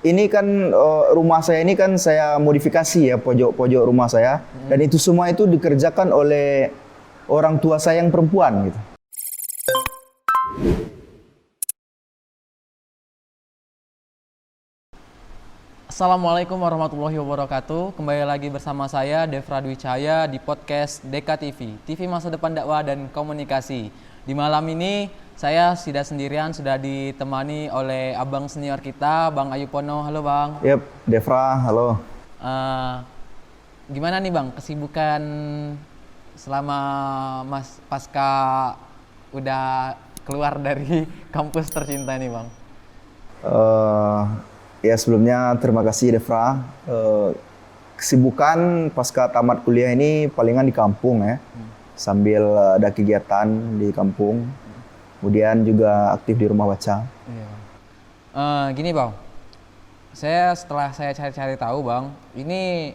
Ini kan rumah saya ini kan saya modifikasi ya, pojok-pojok rumah saya. Dan itu semua itu dikerjakan oleh orang tua saya yang perempuan gitu. Assalamualaikum warahmatullahi wabarakatuh. Kembali lagi bersama saya Devra Dwi Cahaya di podcast Deka TV, TV Masa Depan Dakwah dan Komunikasi. Di malam ini saya tidak sendirian, sudah ditemani oleh abang senior kita, Bang Ayupono. Halo Bang. Yep, Devra, halo. Gimana nih Bang kesibukan selama Mas pasca udah keluar dari kampus tercinta nih Bang? Ya sebelumnya terima kasih Devra. Kesibukan pasca tamat kuliah ini palingan di kampung ya, sambil ada kegiatan di kampung. Kemudian juga aktif di rumah baca. Iya. Gini Bang, setelah saya cari-cari tahu Bang, ini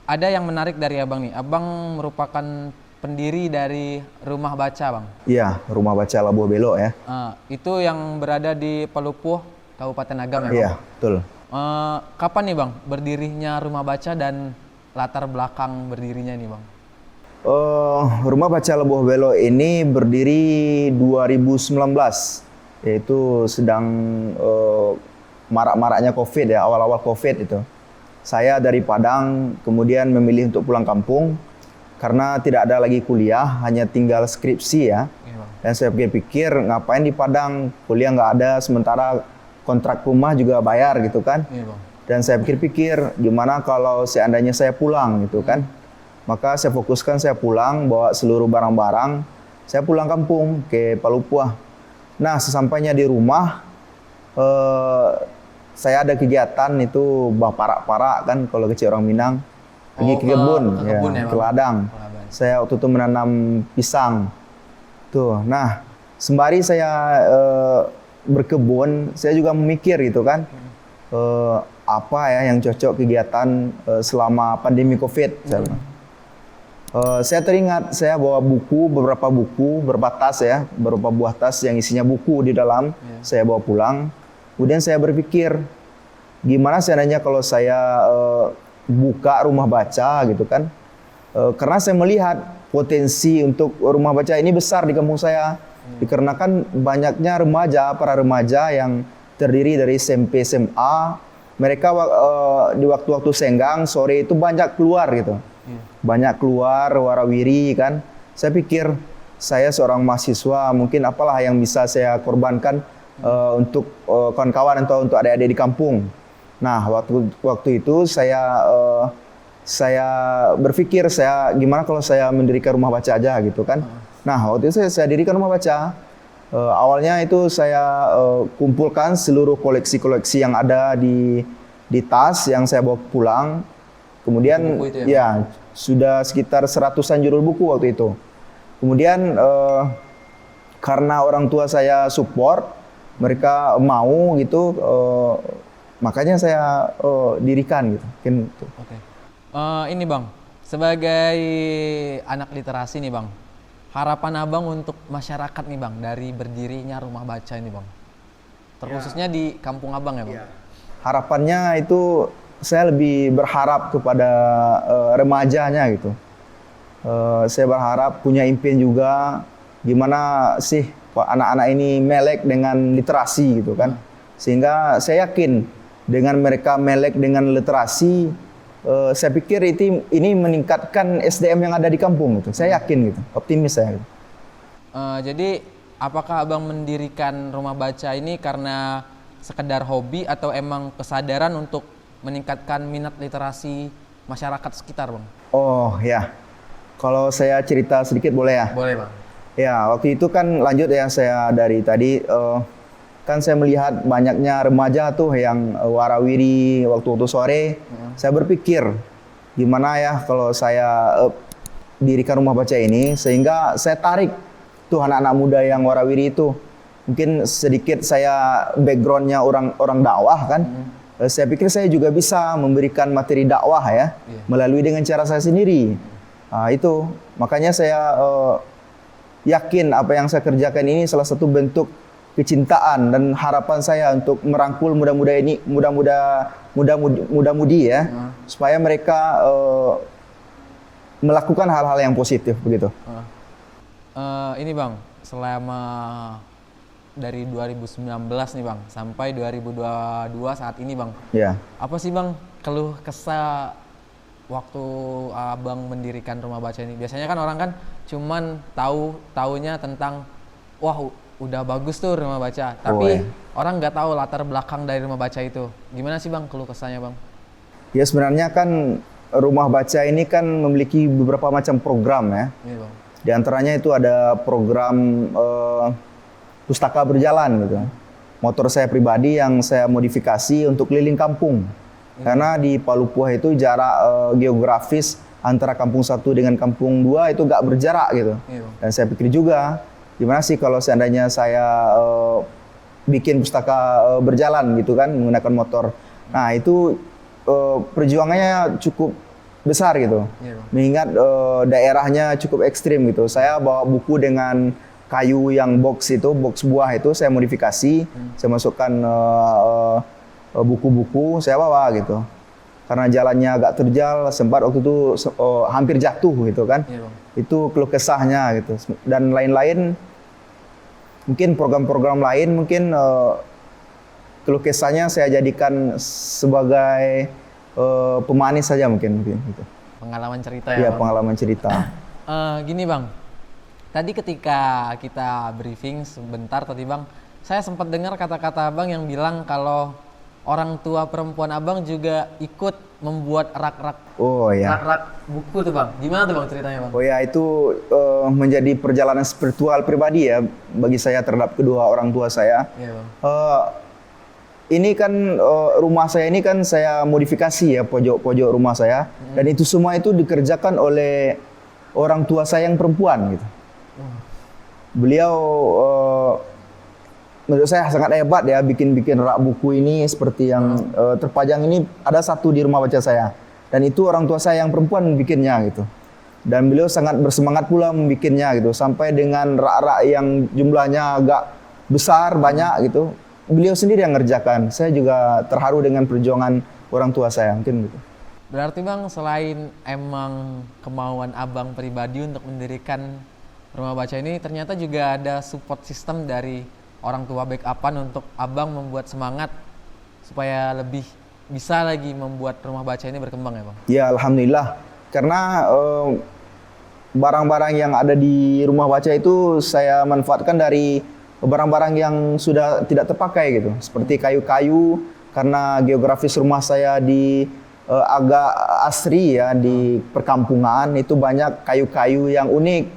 ada yang menarik dari Abang nih. Abang merupakan pendiri dari Rumah Baca Bang. Iya, Rumah Baca Labuh Belok ya. Itu yang berada di Pelupuh, Kabupaten Agam ya Bang? Iya, betul. Kapan nih Bang berdirinya Rumah Baca dan latar belakang berdirinya nih Bang? Rumah Baca Labuh Belok ini berdiri 2019, yaitu sedang marak-maraknya COVID ya, awal-awal COVID itu. Saya dari Padang kemudian memilih untuk pulang kampung karena tidak ada lagi kuliah, hanya tinggal skripsi ya. Dan saya pikir ngapain di Padang, kuliah nggak ada, sementara kontrak rumah juga bayar gitu kan. Dan saya pikir-pikir gimana kalau seandainya saya pulang gitu kan. Maka saya fokuskan saya pulang, bawa seluruh barang-barang, saya pulang kampung ke Palupuah. Nah sesampainya di rumah, saya ada kegiatan itu parak-parak kan kalau kecil orang Minang. Pergi ke kebun, ya, ke ladang. Saya waktu itu menanam pisang. Tuh, nah sembari saya berkebun, saya juga memikir gitu kan, apa ya yang cocok kegiatan selama pandemi COVID. Saya teringat saya bawa buku, beberapa buku, berbatas ya, beberapa buah tas yang isinya buku di dalam. Saya bawa pulang. Kemudian saya berpikir, gimana seandainya kalau saya buka rumah baca gitu kan. Karena saya melihat potensi untuk rumah baca ini besar di kampung saya. Dikarenakan banyaknya para remaja yang terdiri dari SMP, SMA. Mereka di waktu-waktu senggang, sore itu banyak keluar gitu. Banyak keluar, warawiri kan. Saya pikir saya seorang mahasiswa, mungkin apalah yang bisa saya korbankan untuk kawan-kawan atau untuk adik-adik di kampung. Nah, waktu itu saya berpikir gimana kalau saya mendirikan rumah baca aja gitu kan. Nah, waktu itu saya dirikan rumah baca. Awalnya itu saya kumpulkan seluruh koleksi-koleksi yang ada di tas yang saya bawa pulang. Kemudian itu ya sudah sekitar 100-an judul buku waktu itu. Kemudian karena orang tua saya support, mereka mau gitu, makanya saya dirikan gitu. Ini Bang, sebagai anak literasi nih Bang, harapan Abang untuk masyarakat nih Bang dari berdirinya Rumah Baca ini Bang, terkhususnya di kampung Abang ya Bang? Harapannya itu saya lebih berharap kepada remajanya gitu. Saya berharap punya impian juga gimana sih anak-anak ini melek dengan literasi gitu kan. Sehingga saya yakin dengan mereka melek dengan literasi, saya pikir ini meningkatkan SDM yang ada di kampung gitu. Saya yakin gitu, optimis saya. Jadi apakah Abang mendirikan Rumah Baca ini karena sekedar hobi atau emang kesadaran untuk meningkatkan minat literasi masyarakat sekitar Bang? Oh ya, kalau saya cerita sedikit boleh ya? Boleh Bang. Ya, waktu itu kan lanjut ya, saya dari tadi kan saya melihat banyaknya remaja tuh yang warawiri waktu sore. Saya berpikir gimana ya kalau saya dirikan rumah baca ini, sehingga saya tarik tuh anak-anak muda yang warawiri itu. Mungkin sedikit saya backgroundnya orang dakwah kan. Saya pikir saya juga bisa memberikan materi dakwah ya, melalui dengan cara saya sendiri. Itu makanya saya yakin apa yang saya kerjakan ini salah satu bentuk kecintaan dan harapan saya untuk merangkul muda-mudi ya, supaya mereka melakukan hal-hal yang positif begitu. Ini Bang, selama dari 2019 nih Bang sampai 2022 saat ini Bang. Ya. Apa sih Bang keluh kesah waktu Abang mendirikan rumah baca ini? Biasanya kan orang kan cuman taunya tentang wah udah bagus tuh rumah baca, tapi orang nggak tahu latar belakang dari rumah baca itu. Gimana sih Bang keluh kesahnya Bang? Ya sebenarnya kan rumah baca ini kan memiliki beberapa macam program ya. Iya Bang. Di antaranya itu ada program pustaka berjalan gitu. Motor saya pribadi yang saya modifikasi untuk keliling kampung. Karena di Palupuah itu jarak geografis antara kampung satu dengan kampung dua itu gak berjarak gitu. Dan saya pikir juga, gimana sih kalau seandainya saya bikin pustaka berjalan gitu kan, menggunakan motor. Nah itu perjuangannya cukup besar gitu. Mengingat daerahnya cukup ekstrim gitu. Saya bawa buku dengan kayu yang box buah itu saya modifikasi, saya masukkan buku-buku, saya bawa gitu. Karena jalannya agak terjal, sempat waktu itu hampir jatuh gitu kan. Itu keluh kesahnya gitu. Dan lain-lain, mungkin program-program lain mungkin keluh kesahnya saya jadikan sebagai pemanis saja mungkin gitu. Pengalaman cerita ya. Iya, Bang? Pengalaman cerita. Gini Bang, tadi ketika kita briefing sebentar tadi Bang, saya sempat dengar kata-kata Abang yang bilang kalau orang tua perempuan Abang juga ikut membuat rak-rak. Oh ya. Rak-rak buku tuh Bang. Gimana tuh Bang ceritanya Bang? Oh ya, itu menjadi perjalanan spiritual pribadi ya bagi saya terhadap kedua orang tua saya. Iya Bang. Ini kan rumah saya ini kan saya modifikasi ya, pojok-pojok rumah saya, dan itu semua itu dikerjakan oleh orang tua saya yang perempuan gitu. Beliau menurut saya sangat hebat ya bikin rak buku ini seperti yang terpajang ini, ada satu di rumah baca saya, dan itu orang tua saya yang perempuan bikinnya gitu. Dan beliau sangat bersemangat pula membikinnya gitu, sampai dengan rak-rak yang jumlahnya agak besar banyak gitu. Beliau sendiri yang ngerjakan. Saya juga terharu dengan perjuangan orang tua saya mungkin gitu. Berarti Bang, selain emang kemauan Abang pribadi untuk mendirikan rumah baca ini, ternyata juga ada support system dari orang tua backupan untuk Abang membuat semangat supaya lebih bisa lagi membuat rumah baca ini berkembang ya Bang? Ya Alhamdulillah, karena barang-barang yang ada di rumah baca itu saya manfaatkan dari barang-barang yang sudah tidak terpakai gitu, seperti kayu-kayu, karena geografis rumah saya di agak asri ya, di perkampungan, itu banyak kayu-kayu yang unik.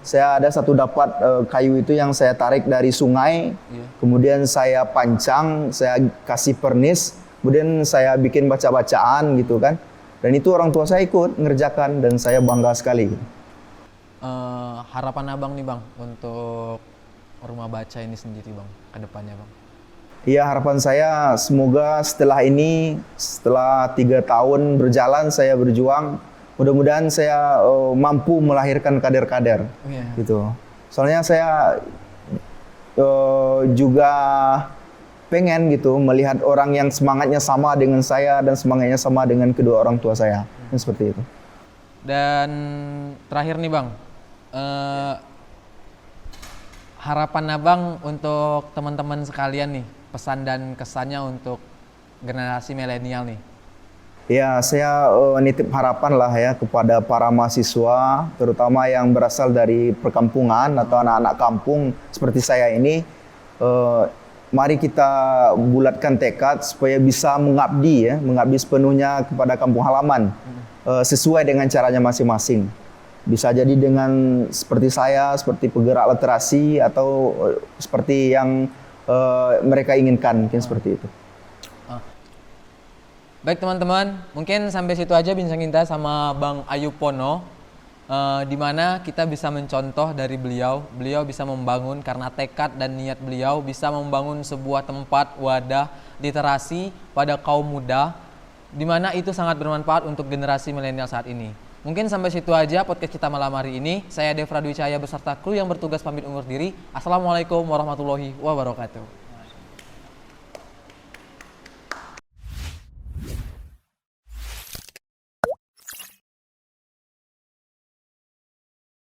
Saya ada satu dapat kayu itu yang saya tarik dari sungai, kemudian saya pancang, saya kasih pernis, kemudian saya bikin baca-bacaan gitu kan, dan itu orang tua saya ikut ngerjakan dan saya bangga sekali. Harapan Abang nih Bang untuk rumah baca ini sendiri Bang, ke depannya Bang? Iya, harapan saya semoga setelah 3 tahun berjalan saya berjuang, mudah-mudahan saya mampu melahirkan kader-kader gitu. Soalnya saya juga pengen gitu melihat orang yang semangatnya sama dengan saya dan semangatnya sama dengan kedua orang tua saya. Seperti itu. Dan terakhir nih Bang, harapan Abang untuk teman-teman sekalian nih, pesan dan kesannya untuk generasi milenial nih. Ya, saya nitip harapan lah ya kepada para mahasiswa, terutama yang berasal dari perkampungan atau anak-anak kampung seperti saya ini. Mari kita bulatkan tekad supaya bisa mengabdi sepenuhnya kepada kampung halaman, sesuai dengan caranya masing-masing. Bisa jadi dengan seperti saya, seperti penggerak literasi, atau seperti yang mereka inginkan, mungkin seperti itu. Baik teman-teman, mungkin sampai situ aja bincang kita sama Bang Ayub Pono, di mana kita bisa mencontoh dari beliau. Beliau bisa membangun karena tekad dan niat beliau bisa membangun sebuah tempat wadah literasi pada kaum muda, di mana itu sangat bermanfaat untuk generasi milenial saat ini. Mungkin sampai situ aja podcast kita malam hari ini. Saya Devra Dwi Cahaya beserta kru yang bertugas pamit undur diri. Assalamualaikum warahmatullahi wabarakatuh.